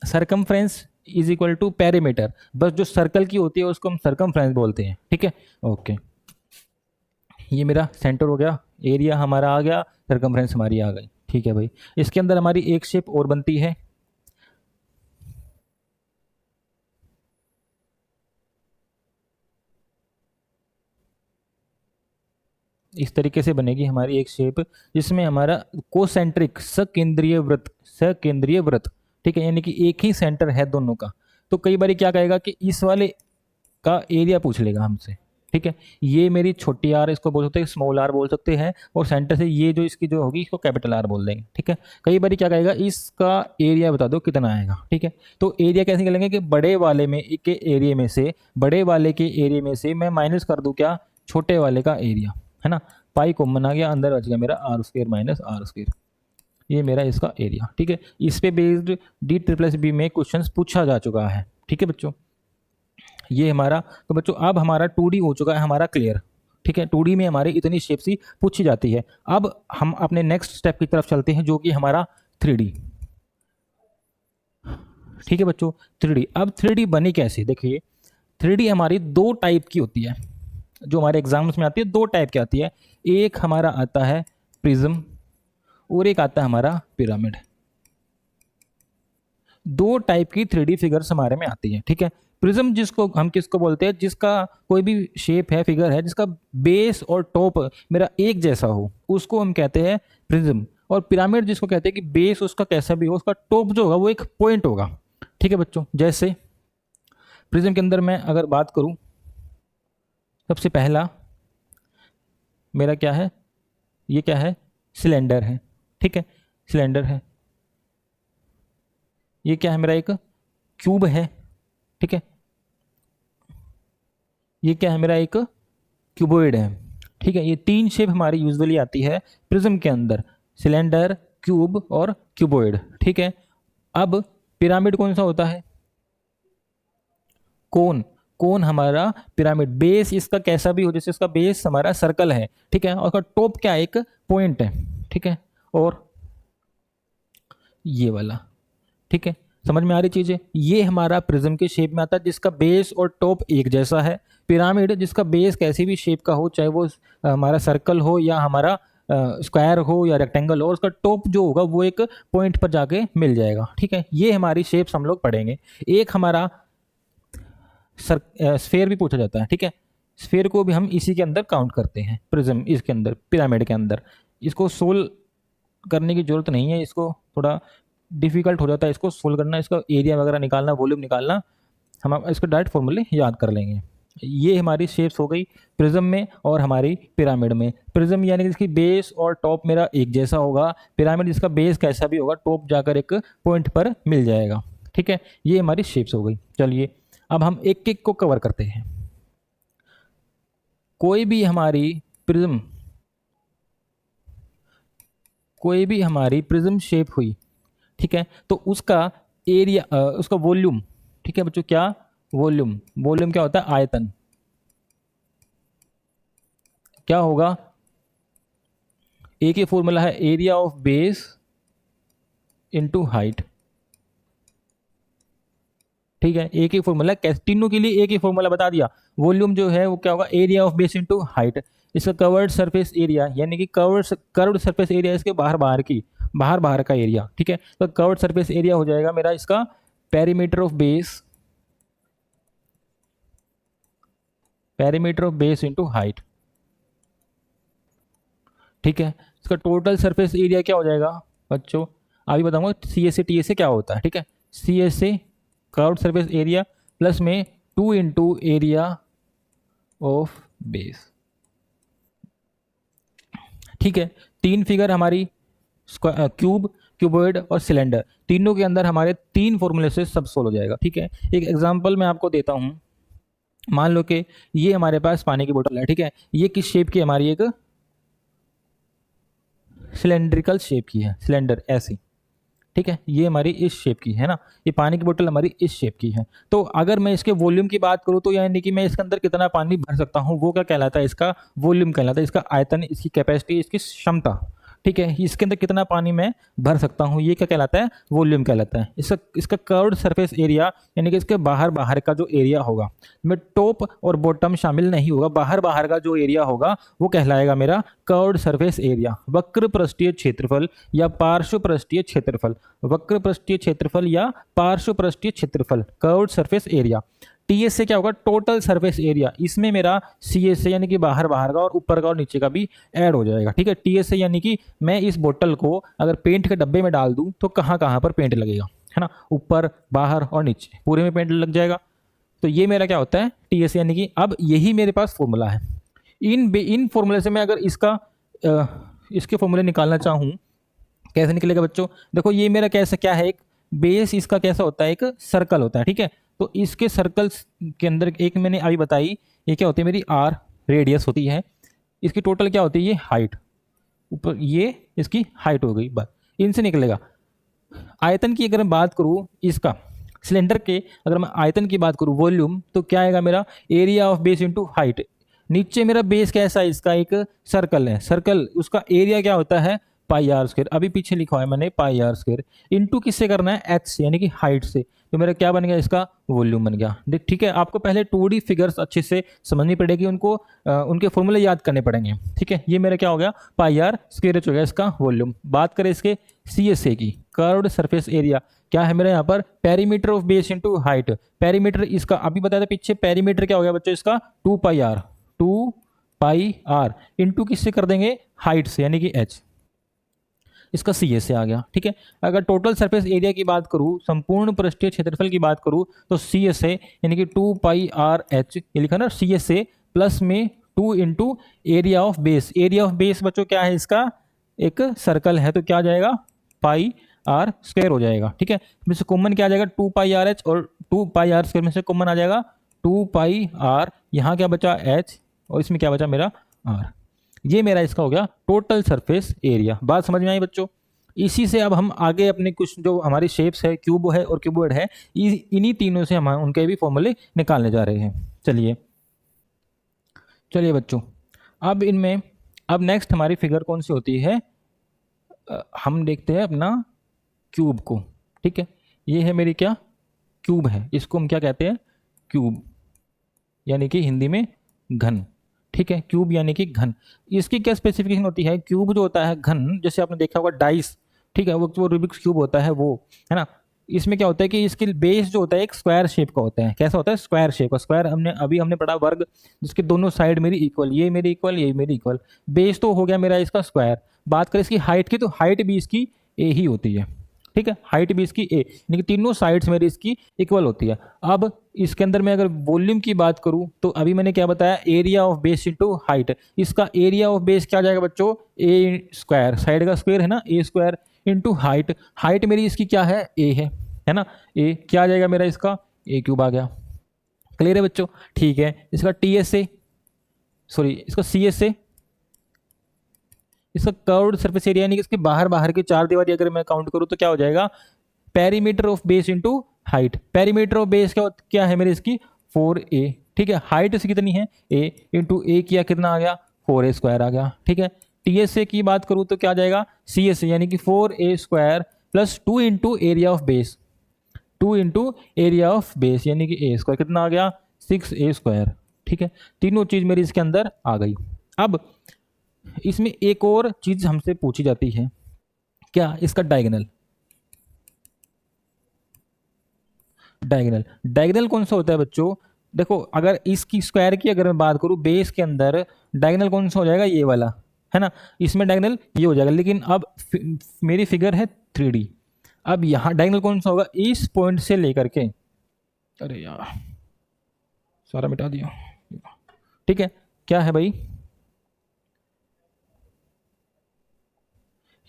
Circumference is equal to perimeter, बस जो सर्कल की होती है उसको हम सरकमफ्रेंस बोलते हैं, ठीक है, ओके। ये मेरा सेंटर हो गया, एरिया हमारा आ गया, सरकमफ्रेंस हमारी आ गई, ठीक है भाई। इसके अंदर हमारी एक शेप और बनती है, इस तरीके से बनेगी हमारी एक शेप, जिसमें हमारा कोसेंट्रिक सकेंद्रीय वृत्त, सकेंद्रीय वृत्त, ठीक है, यानी कि एक ही सेंटर है दोनों का। तो कई बार क्या कहेगा कि इस वाले का एरिया पूछ लेगा हमसे, ठीक है। ये मेरी छोटी आर, इसको बोल सकते हैं स्मॉल आर बोल सकते हैं, और सेंटर से ये जो इसकी जो होगी इसको कैपिटल आर बोल देंगे, ठीक है। कई बार क्या कहेगा, इसका एरिया बता दो कितना आएगा, ठीक है। तो एरिया कैसे निकालेंगे कि बड़े वाले में के एरिया में से, बड़े वाले के एरिया में से मैं माइनस कर दूं क्या, छोटे वाले का एरिया, है ना। पाई कॉमन आ गया, अंदर बच गया मेरा R square minus R square, ये मेरा इसका एरिया, ठीक है। इस पे बेस्ड D++ में क्वेश्चंस पूछा जा चुका है, ठीक है बच्चों। ये हमारा, तो बच्चों अब हमारा 2D हो चुका है हमारा क्लियर, ठीक है। 2D में हमारी इतनी शेप्स ही पूछी जाती है। अब हम अपने नेक्स्ट स्टेप की तरफ चलते हैं, जो कि हमारा 3D, ठीक है बच्चों। 3D, अब 3D बनी कैसे, देखिए 3D हमारी 2 टाइप की होती है, जो हमारे एग्जाम्स में आती है 2 टाइप की आती है। एक हमारा आता है प्रिज्म और एक आता है हमारा पिरामिड। 2 टाइप की 3D फिगर्स हमारे में आती है, ठीक है। प्रिज्म जिसको हम किसको बोलते हैं, जिसका कोई भी शेप है, फिगर है, जिसका बेस और टॉप मेरा एक जैसा हो, उसको हम कहते हैं प्रिज्म। और पिरामिड जिसको कहते हैं कि बेस उसका कैसा भी हो, उसका टॉप जो होगा वो एक पॉइंट होगा, ठीक है बच्चों। जैसे प्रिज्म के अंदर मैं अगर बात करूं, सबसे पहला मेरा क्या है, ये क्या है, सिलेंडर है, ठीक है, सिलेंडर है। ये क्या है, मेरा एक क्यूब है, ठीक है। ये क्या है, मेरा एक क्यूबॉइड है, ठीक है। ये 3 शेप हमारी यूजुअली आती है प्रिज्म के अंदर, सिलेंडर, क्यूब और क्यूबॉइड, ठीक है। अब पिरामिड कौन सा होता है, कोन, कोन हमारा पिरामिड, बेस इसका कैसा भी हो, जैसे इसका बेस हमारा सर्कल है, ठीक है, और उसका टॉप क्या है, एक पॉइंट है, ठीक है। और ये वाला, ठीक है, समझ में आ रही चीज़ है। ये हमारा प्रिज्म के शेप में आता है, जिसका बेस और टॉप एक जैसा है। पिरामिड जिसका बेस कैसी भी शेप का हो, चाहे वो हमारा सर्कल हो या हमारा स्क्वायर हो या रेक्टेंगल हो, उसका टॉप जो होगा वो एक पॉइंट पर जाके मिल जाएगा। ठीक है, ये हमारी शेप्स हम लोग पढ़ेंगे। एक हमारा स्फेयर भी पूछा जाता है। ठीक है, स्फेयर को भी हम इसी के अंदर काउंट करते हैं, प्रिज्म इसके अंदर, पिरामिड के अंदर। इसको सोल्व करने की जरूरत नहीं है, इसको थोड़ा डिफिकल्ट हो जाता है इसको सोल्व करना, इसका एरिया वगैरह निकालना, वॉल्यूम निकालना, हम इसको डायरेक्ट फॉर्मूले याद कर लेंगे। ये हमारी शेप्स हो गई प्रिज्म में और हमारी पिरामिड में। प्रिज्म यानी कि इसकी बेस और टॉप मेरा एक जैसा होगा, पिरामिड जिसका बेस कैसा भी होगा, टॉप जाकर एक पॉइंट पर मिल जाएगा। ठीक है, ये हमारी शेप्स हो गई। चलिए अब हम एक एक को कवर करते हैं। कोई भी हमारी प्रिज्म शेप हुई, ठीक है, तो उसका एरिया, उसका वॉल्यूम, ठीक है बच्चों, क्या वॉल्यूम क्या होता है, आयतन। क्या होगा, एक ही फॉर्मूला है, area of base into height. ठीक है, एक ही फॉर्मूला, कैसे तीनों के लिए एक ही फॉर्मूला बता दिया। वॉल्यूम जो है वो क्या होगा, area of base into height. इसका कवर्ड सरफेस एरिया, यानी कि कर्व्ड सरफेस एरिया, इसके बाहर का एरिया। ठीक है, तो कर्व्ड सरफेस एरिया हो जाएगा मेरा इसका perimeter of base into height. ठीक है, इसका टोटल सरफेस एरिया क्या हो जाएगा बच्चों, अभी बताऊंगा सी एस से क्या होता है। ठीक है, सी एस से कर्व्ड सरफेस एरिया प्लस में 2 इंटू एरिया ऑफ बेस। ठीक है, तीन फिगर हमारी क्यूबॉइड और सिलेंडर, तीनों के अंदर हमारे तीन फॉर्मूले से सब सोल्व हो जाएगा। ठीक है, एक एग्जांपल मैं आपको देता हूं। मान लो कि ये हमारे पास पानी की बोतल है। ठीक है, ये किस शेप की, हमारी एक सिलेंड्रिकल शेप की है, सिलेंडर ऐसी। ठीक है, ये हमारी इस शेप की है ना, ये पानी की बोतल हमारी इस शेप की है। तो अगर मैं इसके वॉल्यूम की बात करूं तो यानी कि मैं इसके अंदर कितना पानी भर सकता हूं, वो क्या कहलाता है, इसका वॉल्यूम कहलाता है, इसका आयतन, इसकी कैपेसिटी, इसकी क्षमता। ठीक है, इसके अंदर कितना पानी मैं भर सकता हूं, ये क्या कहलाता है, वॉल्यूम कहलाता है। इसका कर्व्ड सरफेस एरिया, यानी कि इसके बाहर का जो एरिया होगा, में टॉप और बॉटम शामिल नहीं होगा, बाहर का जो एरिया होगा वो कहलाएगा मेरा कर्व्ड सरफेस एरिया। वक्र पृष्ठीय क्षेत्रफल या पार्श्व पृष्ठीय क्षेत्रफल, वक्र पृष्ठीय क्षेत्रफल या पार्श्व पृष्ठीय क्षेत्रफल, कर्व्ड सरफेस एरिया। टीएस से क्या होगा, टोटल सरफेस एरिया, इसमें मेरा सीएस से यानी कि बाहर का और ऊपर का और नीचे का भी ऐड हो जाएगा। ठीक है, टीएस से यानी कि मैं इस बोतल को अगर पेंट के डब्बे में डाल दूं तो कहाँ कहाँ पर पेंट लगेगा, है ना, ऊपर, बाहर और नीचे, पूरे में पेंट लग जाएगा। तो ये मेरा क्या होता है, टीएस, यानी कि अब यही मेरे पास फॉर्मूला है। इन फॉर्मूले से मैं अगर इसके फॉर्मूले निकालना चाहूँ, कैसे निकलेगा बच्चों, देखो ये मेरा कैसा क्या है, एक बेस इसका कैसा होता है, एक सर्कल होता है। ठीक है, तो इसके सर्कल्स के अंदर एक मैंने अभी बताई, ये क्या होती है, मेरी आर रेडियस होती है, इसकी टोटल क्या होती है, ये हाइट, ऊपर ये इसकी हाइट हो गई, बस इनसे निकलेगा। आयतन की अगर मैं बात करूँ, इसका सिलेंडर के अगर मैं आयतन की बात करूँ, वॉल्यूम, तो क्या आएगा मेरा, area of base into height. नीचे मेरा बेस कैसा है, इसका एक सर्कल है, सर्कल, उसका एरिया क्या होता है, पाई आर स्क्वायर, अभी पीछे लिखा है मैंने पाई आर स्क्वायर, इनटू किससे करना है, एच से, यानी कि हाइट से। तो मेरा क्या बन गया, इसका वॉल्यूम बन गया। देख, ठीक है, आपको पहले 2D फिगर्स अच्छे से समझनी पड़ेगी, उनके फॉर्मूले याद करने पड़ेंगे। ठीक है, ये मेरा क्या हो गया, पाई आर स्क्वायर हो गया इसका वॉल्यूम। बात करें इसके CSA की, कर्व्ड सरफेस एरिया, क्या है मेरा यहाँ पर, perimeter of base into height. Perimeter इसका अभी बताया था पीछे, पेरीमीटर क्या हो गया बच्चों, इसका 2 पाई आर इनटू किससे कर देंगे, हाइट से, यानी कि h, इसका CSA से आ गया। ठीक है, अगर टोटल सरफेस एरिया की बात करूं, संपूर्ण पृष्ठीय क्षेत्रफल की बात करूं, तो CSA यानी कि 2 पाई आर एच, ये लिखा ना, CSA प्लस में 2 into area of base. Area of base बच्चों क्या है, इसका एक सर्कल है, तो क्या आ जाएगा, पाई आर स्क्वायर हो जाएगा। ठीक है, इसमें से कॉमन क्या आ जाएगा, 2 पाई आर एच, और 2 पाई आर स्क्वायर में से कॉमन आ जाएगा 2 पाई आर, यहाँ क्या बचा h, और इसमें क्या बचा मेरा r। ये मेरा इसका हो गया टोटल सरफेस एरिया। बात समझ में आई बच्चों। इसी से अब हम आगे अपने कुछ जो हमारी शेप्स है, क्यूब है और क्यूबॉइड है, इन्हीं तीनों से हम उनके भी फॉर्मूले निकालने जा रहे हैं। चलिए बच्चों, अब नेक्स्ट हमारी फिगर कौन सी होती है, हम देखते हैं अपना क्यूब को। ठीक है, ये है मेरी क्या, क्यूब है, इसको हम क्या कहते हैं, क्यूब, यानी कि हिंदी में घन। ठीक है, क्यूब यानी कि घन। इसकी क्या स्पेसिफिकेशन होती है, क्यूब जो होता है घन, जैसे आपने देखा होगा डाइस, ठीक है, वो रूबिक्स क्यूब होता है वो, है ना। इसमें क्या होता है कि इसकी बेस जो होता है एक स्क्वायर शेप का होता है। कैसा होता है, स्क्वायर शेप का। स्क्वायर हमने पढ़ा वर्ग, जिसके दोनों साइड मेरी इक्वल, ये मेरी इक्वल, ये मेरी इक्वल। बेस तो हो गया मेरा इसका स्क्वायर। बात करें इसकी हाइट की, तो हाइट भी इसकी ए ही होती है, ठीक है, हाइट भी इसकी ए, यानी कि तीनों साइड्स मेरी इसकी इक्वल होती है। अब इसके अंदर मैं अगर वॉल्यूम की बात करूं, तो अभी मैंने क्या बताया, area of base into height. इसका एरिया ऑफ बेस क्या आ जाएगा बच्चों, ए स्क्वायर, साइड का स्क्वायर है ना, ए स्क्वायर इंटू हाइट। हाइट मेरी इसकी क्या है, ए है ना, ए क्या आ जाएगा मेरा इसका, ए क्यूब आ गया। क्लियर है बच्चों, ठीक है। इसका टी एस ए, सॉरी इसका सी एस ए, इसका कर्व्ड सरफेस एरिया यानी कि इसके बाहर बाहर की चार दीवारी अगर मैं काउंट करूं तो क्या हो जाएगा, perimeter of base into height. Perimeter of base क्या है मेरी इसकी 4a, ठीक है। हाइट इसकी कितनी है, a इंटू ए किया, कितना आ गया 4a स्क्वायर आ गया, ठीक है। टीएसए की बात करूं तो क्या आ जाएगा, सीएसए यानी कि 4a square plus 2 into area of base, 2 into area of base यानी कि ए स्क्वायर, कितना आ गया 6a स्क्वायर, ठीक है। तीनों चीज मेरी इसके अंदर आ गई। अब इसमें एक और चीज हमसे पूछी जाती है, क्या, इसका डायगोनल। डायगोनल, डायगोनल कौन सा होता है बच्चों, देखो अगर इसकी स्क्वायर की अगर मैं बात करूं, बेस के अंदर डायगोनल कौन सा हो जाएगा, ये वाला, है ना। इसमें डायगोनल ये हो जाएगा, लेकिन अब मेरी फिगर है 3D। अब यहां डायगोनल कौन सा होगा, इस पॉइंट से लेकर के, अरे यार सारा मिटा दिया, ठीक है। क्या है भाई,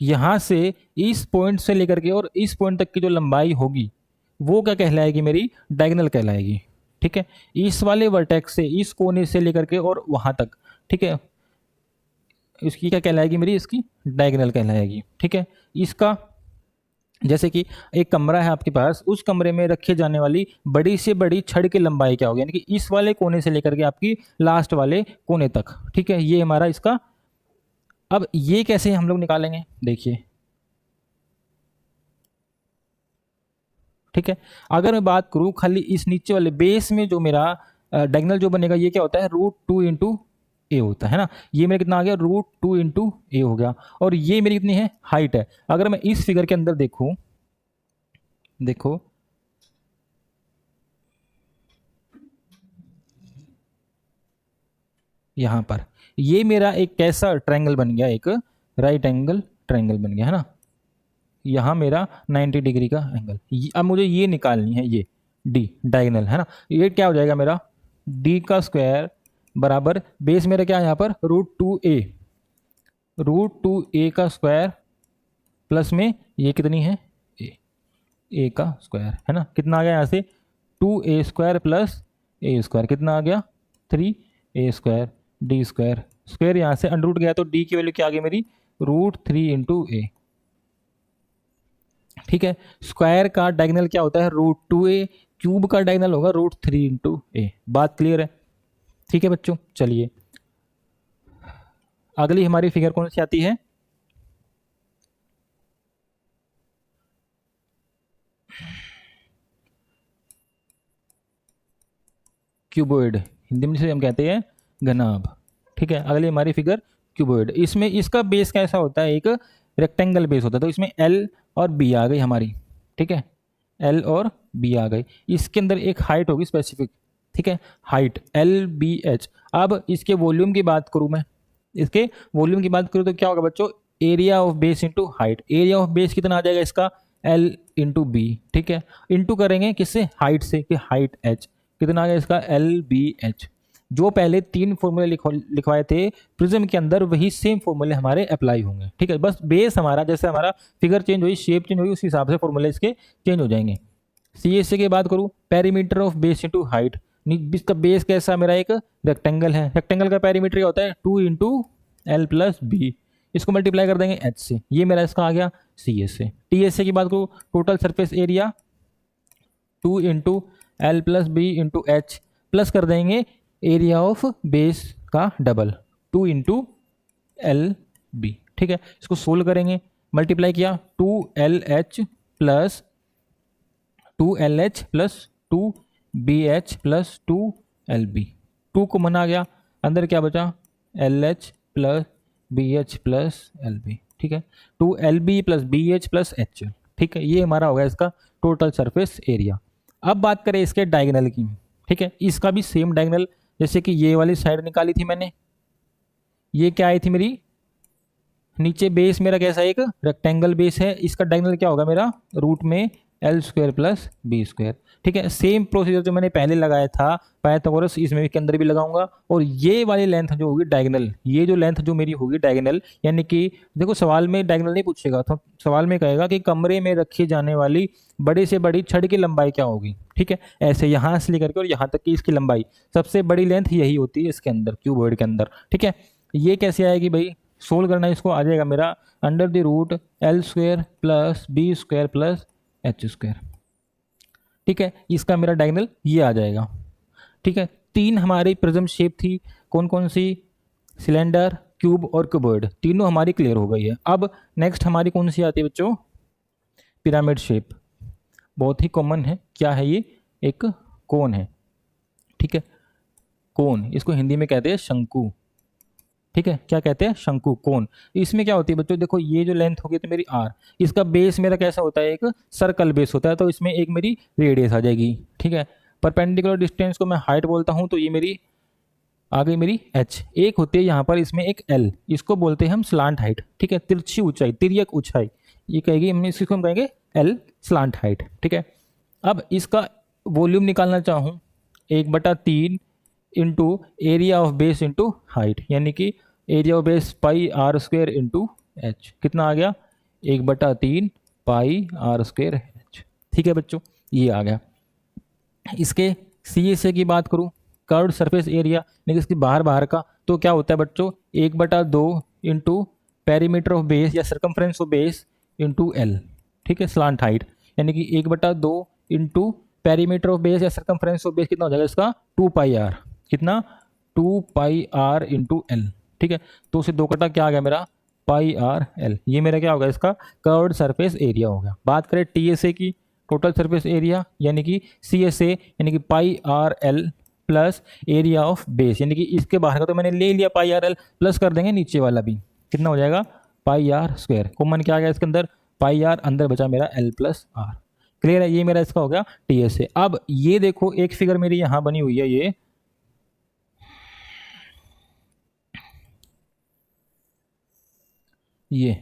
यहां से इस पॉइंट से लेकर के और इस पॉइंट तक की जो लंबाई होगी वो क्या कहलाएगी, मेरी डायगोनल कहलाएगी, ठीक है। इस वाले वर्टेक्स से, इस कोने से लेकर के और वहां तक, ठीक है, इसकी क्या कहलाएगी, मेरी इसकी डायगोनल कहलाएगी, ठीक है। इसका जैसे कि एक कमरा है आपके पास, उस कमरे में रखे जाने वाली बड़ी से बड़ी छड़ की लंबाई क्या होगी, यानी कि इस वाले कोने से लेकर के आपकी लास्ट वाले कोने तक, ठीक है, ये हमारा इसका। अब ये कैसे हम लोग निकालेंगे, देखिए, ठीक है। अगर मैं बात करूं खाली इस नीचे वाले बेस में, जो मेरा डायगोनल जो बनेगा, ये क्या होता है, √2 इंटू ए होता है ना। ये मेरा कितना आ गया, √2 इंटू ए हो गया। और ये मेरी कितनी है, हाइट है। अगर मैं इस फिगर के अंदर देखूं, देखो यहां पर, ये मेरा एक कैसा ट्रायंगल बन गया, एक राइट एंगल ट्रायंगल बन गया, है ना। यहाँ मेरा 90 डिग्री का एंगल। अब मुझे ये निकालनी है, ये डी डायगोनल, है ना। ये क्या हो जाएगा मेरा, डी का स्क्वायर बराबर बेस मेरा क्या है यहाँ पर, √2a, √2a का स्क्वायर प्लस में ये कितनी है, ए का स्क्वायर, है ना। कितना आ गया यहाँ से, 2a स्क्वायर प्लस ए स्क्वायर, कितना आ गया 3a square, D square, square यहाँ से अंडर रूट गया तो डी की वैल्यू क्या आ गई मेरी, √3 इंटू ए, ठीक है। स्क्वायर का डायगोनल क्या होता है, √2a, क्यूब का डायगोनल होगा √3 इंटू ए। बात क्लियर है, ठीक है बच्चों। चलिए अगली हमारी फिगर कौन सी आती है, क्यूबोइड, हिंदी में से हम कहते हैं घनाभ, ठीक है। अगली हमारी फिगर क्यूबोइड। इसमें इसका बेस कैसा होता है, एक रेक्टेंगल बेस होता है। तो इसमें एल और बी आ गई हमारी, ठीक है, एल और बी आ गई। इसके अंदर एक हाइट होगी स्पेसिफिक, ठीक है, हाइट LBH। अब इसके वॉल्यूम की बात करूं मैं, इसके वॉल्यूम की बात करूं तो क्या होगा बच्चों, area of base into height. Area of base कितना आ जाएगा इसका, L इंटू बी, ठीक है। इंटू करेंगे किससे, हाइट से, कि हाइट H, कितना आ गया इसका LBH। जो पहले 3 फॉर्मूले लिखवाए थे प्रिज्म के अंदर, वही सेम फॉर्मूले हमारे अप्लाई होंगे, ठीक है। बस बेस हमारा, जैसे हमारा फिगर चेंज हुई, शेप चेंज हुई, उस हिसाब से फॉर्मूले इसके चेंज हो जाएंगे। CSA की बात करूं, perimeter of base into height. इसका बेस कैसा, मेरा एक रेक्टेंगल है, रेक्टेंगल का पेरीमीटर क्या होता है, 2 इंटू एल प्लस बी, इसको मल्टीप्लाई कर देंगे H से, ये मेरा इसका आ गया CSA। TSA की बात करूं, total surface area 2 into L plus B into H, plus कर देंगे एरिया ऑफ बेस का डबल, 2 इंटू एल बी, ठीक है। इसको सोल्व करेंगे, मल्टीप्लाई किया, 2LH plus 2LH plus 2BH plus 2LB, 2 को मना गया, अंदर क्या बचा, L H plus B H plus L B, ठीक है, 2 LB plus B H plus H, ठीक है, ये हमारा होगा इसका टोटल सरफेस एरिया। अब बात करें इसके डायगोनल की, ठीक है, इसका भी सेम डायगोनल, जैसे कि ये वाली साइड निकाली थी मैंने, ये क्या आई थी मेरी, नीचे बेस मेरा कैसा एक रेक्टेंगल बेस है, इसका डायगोनल क्या होगा मेरा, रूट में L square plus B square, ठीक है, सेम प्रोसीजर जो मैंने पहले लगाया था पाइथागोरस, इसमें के अंदर भी लगाऊंगा। और ये वाली लेंथ जो होगी डायगोनल, ये जो लेंथ जो मेरी होगी डायगोनल, यानी कि देखो सवाल में डायगोनल नहीं पूछेगा, तो सवाल में कहेगा कि कमरे में रखी जाने वाली बड़ी से बड़ी छड़ की लंबाई क्या होगी, ठीक है, ऐसे यहाँ से लेकर के और यहाँ तक की इसकी लंबाई, सबसे बड़ी लेंथ यही होती है इसके अंदर, क्यूबॉइड के अंदर, ठीक है। ये कैसे आएगी भाई, सोल्व करना है इसको, आ जाएगा मेरा under the root L square plus B square plus H square, ठीक है, इसका मेरा डायगोनल ये आ जाएगा, ठीक है। तीन हमारी प्रिज्म शेप थी, कौन कौन सी, सिलेंडर, क्यूब और क्यूबॉइड, तीनों हमारी क्लियर हो गई है। अब नेक्स्ट हमारी कौन सी आती है बच्चों, पिरामिड शेप, बहुत ही कॉमन है, क्या है ये, एक कोन है, ठीक है, कोन, इसको हिंदी में कहते हैं शंकु, ठीक है, क्या कहते हैं, शंकु, कोन। इसमें क्या होती है बच्चों, देखो ये जो लेंथ होगी तो मेरी आर, इसका बेस मेरा कैसा होता है, एक सर्कल बेस होता है, तो इसमें एक मेरी रेडियस आ जाएगी, ठीक है। परपेंडिकुलर डिस्टेंस को मैं हाइट बोलता हूँ, तो ये मेरी आ गई मेरी एच, एक होती है यहाँ पर इसमें एक एल, इसको बोलते हैं हम स्लांट हाइट, ठीक है, तिरछी ऊंचाई, तिर्यक ऊंचाई, ये कहेगी हम, इसको हम कहेंगे एल स्लांट हाइट, ठीक है। अब इसका वॉल्यूम निकालना चाहूँ, 1/3 into area of base into height, यानी कि area of base pi R square into H, कितना आ गया, 1/3 पाई आर स्क्वायर एच, ठीक है बच्चों, ये आ गया। इसके सी एस ए की बात करूँ, कर्व्ड सरफेस एरिया, लेकिन इसकी बाहर बाहर का, तो क्या होता है बच्चों, 1/2 इंटू पेरीमीटर ऑफ बेस या circumference of base into L, ठीक है, स्लांट हाइट, यानी कि 1/2 इंटू पेरीमीटर ऑफ बेस या सर्कमफ्रेंस ऑफ बेस कितना हो जाएगा इसका, 2πr, कितना, 2πr इंटू एल, ठीक है, तो उसे दो कटा क्या आ गया मेरा, πr/l, ये मेरा क्या होगा इसका कर्व्ड सरफेस एरिया हो गया। बात करें टीएसए की, टोटल सरफेस एरिया, यानी कि सीएसए, यानी कि πr/l plus area of base, यानी कि इसके बाहर का तो मैंने ले लिया πr/l, प्लस कर देंगे नीचे वाला भी, कितना हो जाएगा, πr², कॉमन क्या आ गया इसके अंदर, πr, अंदर बचा मेरा l प्लस r, क्लियर है, ये मेरा इसका हो गया टीएसए। अब ये देखो एक फिगर मेरी यहाँ बनी हुई है, ये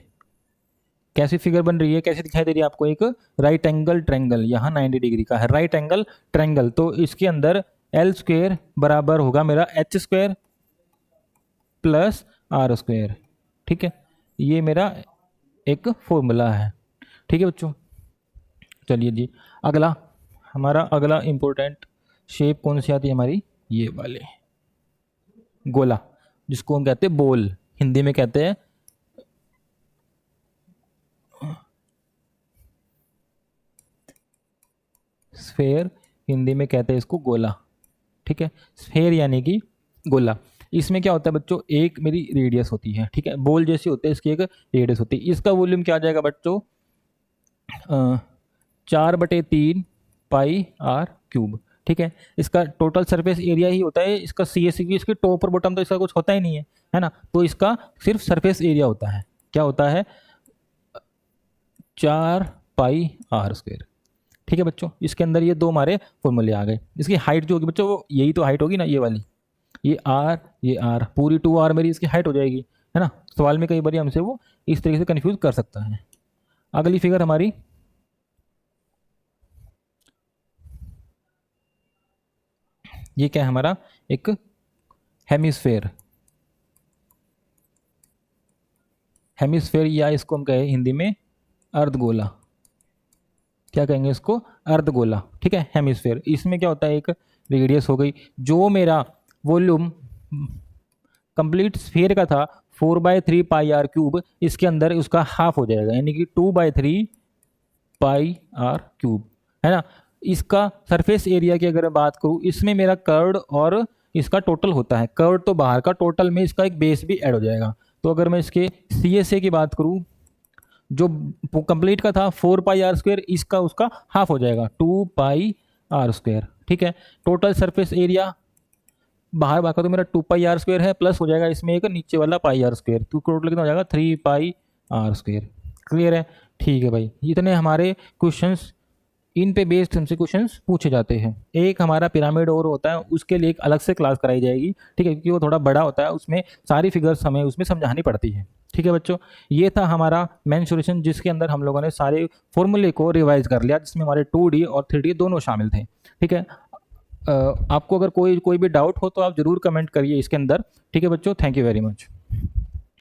कैसी फिगर बन रही है, कैसे दिखाई दे रही है आपको, एक राइट एंगल ट्रायंगल, यहाँ 90 डिग्री का है राइट एंगल ट्रायंगल, तो इसके अंदर एल स्क्वायर बराबर होगा मेरा H square plus R square, ठीक है, ये मेरा एक फॉर्मूला है, ठीक है बच्चों। चलिए जी, अगला हमारा अगला इंपॉर्टेंट शेप कौन सी आती है हमारी, ये वाले गोला, जिसको हम कहते हैं बोल, हिंदी में कहते हैं स्फेयर, हिंदी में कहते हैं इसको गोला, ठीक है, स्फेयर यानी कि गोला। इसमें क्या होता है बच्चों, एक मेरी रेडियस होती है, ठीक है, बॉल जैसी होती है, इसकी एक रेडियस होती है, इसका वॉल्यूम क्या आ जाएगा बच्चों, 4/3 πr³, ठीक है। इसका टोटल सरफेस एरिया ही होता है इसका सी एस, इसके टॉप और बॉटम तो इसका कुछ होता ही नहीं है ना, तो इसका सिर्फ सरफेस एरिया होता है, क्या होता है, 4πr², ठीक है बच्चों। इसके अंदर ये दो हमारे फॉर्मूले आ गए। इसकी हाइट जो होगी बच्चों, वो यही तो हाइट होगी ना, ये वाली, ये आर पूरी 2r मेरी इसकी हाइट हो जाएगी, है ना। सवाल में कई बार हमसे वो इस तरीके से कंफ्यूज कर सकता है। अगली फिगर हमारी, ये क्या है हमारा, एक हेमिस्फेयर, हेमिस्फेयर या इसको हम कहें हिंदी में अर्धगोला, क्या कहेंगे इसको, अर्धगोला, ठीक है, हेमिस्फेयर। इसमें क्या होता है, एक रेडियस हो गई, जो मेरा वॉल्यूम कंप्लीट स्फीयर का था 4/3 πr³, इसके अंदर उसका हाफ हो जाएगा, यानी कि 2/3 πr³, है ना। इसका सरफेस एरिया की अगर मैं बात करूँ, इसमें मेरा कर्व्ड और इसका टोटल होता है, कर्व्ड तो बाहर का, टोटल में इसका एक बेस भी ऐड हो जाएगा। तो अगर मैं इसके CSA की बात करूँ, जो कंप्लीट का था 4πr², इसका उसका हाफ हो जाएगा 2πr², ठीक है। टोटल सरफेस एरिया बाहर भाग का तो मेरा 2 पाई r² है, प्लस हो जाएगा इसमें एक नीचे वाला πr², तो टोटल कितना हो जाएगा 3 πr²। क्लियर है? ठीक है भाई, इतने हमारे क्वेश्चंस, इन पे बेस्ड हमसे क्वेश्चंस पूछे जाते हैं। एक हमारा पिरामिड और होता है, उसके लिए एक अलग से क्लास कराई जाएगी, ठीक है, क्योंकि वो थोड़ा बड़ा होता है, उसमें सारी फिगर्स हमें उसमें समझानी पड़ती है। ठीक है बच्चों, ये था हमारा मेंसुरेशन, जिसके अंदर हम लोगों ने सारे फॉर्मूले को रिवाइज कर लिया, जिसमें हमारे 2D और 3D दोनों शामिल थे। ठीक है, आपको अगर कोई भी डाउट हो तो आप ज़रूर कमेंट करिए इसके अंदर। ठीक है बच्चों, थैंक यू वेरी मच।